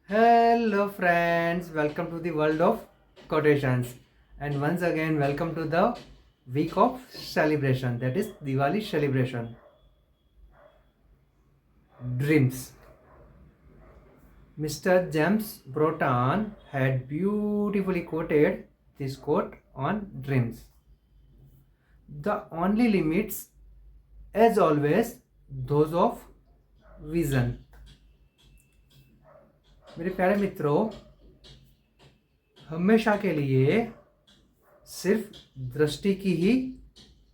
Hello friends, welcome to the world of quotations, and once again welcome to the week of celebration, that is Diwali celebration. Dreams. Mr. James Broughton had beautifully quoted this quote on dreams. The only limits, as always, those of vision. मेरे प्यारे मित्रों, हमेशा के लिए सिर्फ दृष्टि की ही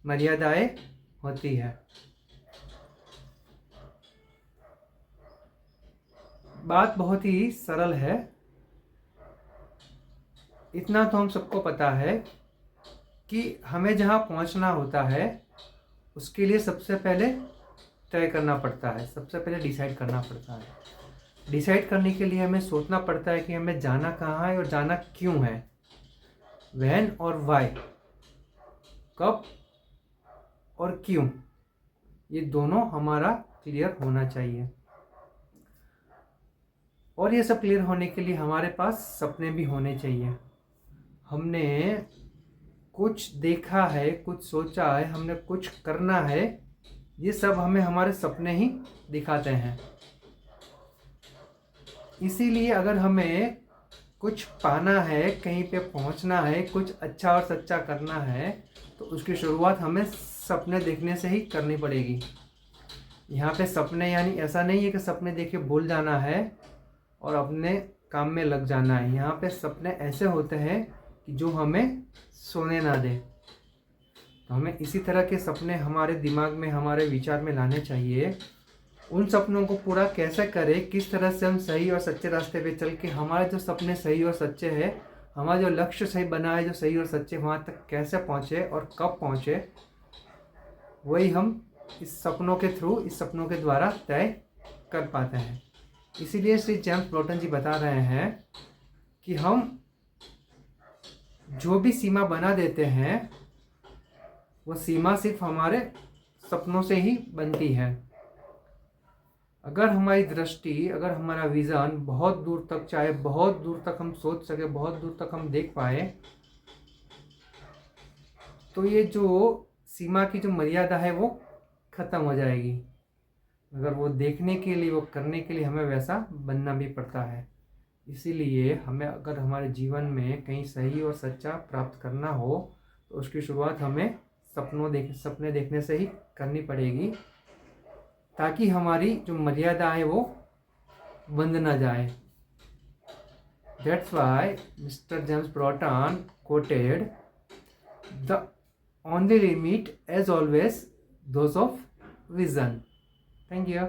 मर्यादाएं होती है। बात बहुत ही सरल है। इतना तो हम सबको पता है कि हमें जहाँ पहुँचना होता है उसके लिए सबसे पहले तय करना पड़ता है, सबसे पहले डिसाइड करना पड़ता है। डिसाइड करने के लिए हमें सोचना पड़ता है कि हमें जाना कहाँ है और जाना क्यों है, व्हेन और व्हाई, कब और क्यों, ये दोनों हमारा क्लियर होना चाहिए। और ये सब क्लियर होने के लिए हमारे पास सपने भी होने चाहिए। हमने कुछ देखा है, कुछ सोचा है, हमने कुछ करना है, ये सब हमें हमारे सपने ही दिखाते हैं। इसीलिए अगर हमें कुछ पाना है, कहीं पे पहुंचना है, कुछ अच्छा और सच्चा करना है, तो उसकी शुरुआत हमें सपने देखने से ही करनी पड़ेगी। यहाँ पे सपने यानी ऐसा नहीं है कि सपने देख के भूल जाना है और अपने काम में लग जाना है। यहाँ पे सपने ऐसे होते हैं कि जो हमें सोने ना दे। तो हमें इसी तरह के सपने हमारे दिमाग में, हमारे विचार में लाने चाहिए। उन सपनों को पूरा कैसे करें, किस तरह से हम सही और सच्चे रास्ते पे चल के हमारे जो सपने सही और सच्चे हैं, हमारा जो लक्ष्य सही बना है, जो सही और सच्चे, वहाँ तक कैसे पहुँचे और कब पहुँचे, वही हम इस सपनों के थ्रू, इस सपनों के द्वारा तय कर पाते हैं। इसीलिए श्री जेम्स ब्रॉटन जी बता रहे हैं कि हम जो भी सीमा बना देते हैं वो सीमा सिर्फ हमारे सपनों से ही बनती है। अगर हमारी दृष्टि, अगर हमारा विजन बहुत दूर तक, चाहे बहुत दूर तक हम सोच सके, बहुत दूर तक हम देख पाए, तो ये जो सीमा की जो मर्यादा है वो खत्म हो जाएगी। अगर वो देखने के लिए, वो करने के लिए हमें वैसा बनना भी पड़ता है। इसीलिए हमें अगर हमारे जीवन में कहीं सही और सच्चा प्राप्त करना हो तो उसकी शुरुआत हमें सपने देखने से ही करनी पड़ेगी, ताकि हमारी जो मर्यादा है वो बंद ना जाए। That's why Mr. James Broughton quoted, "The only limit, as always, those of vision." Thank you.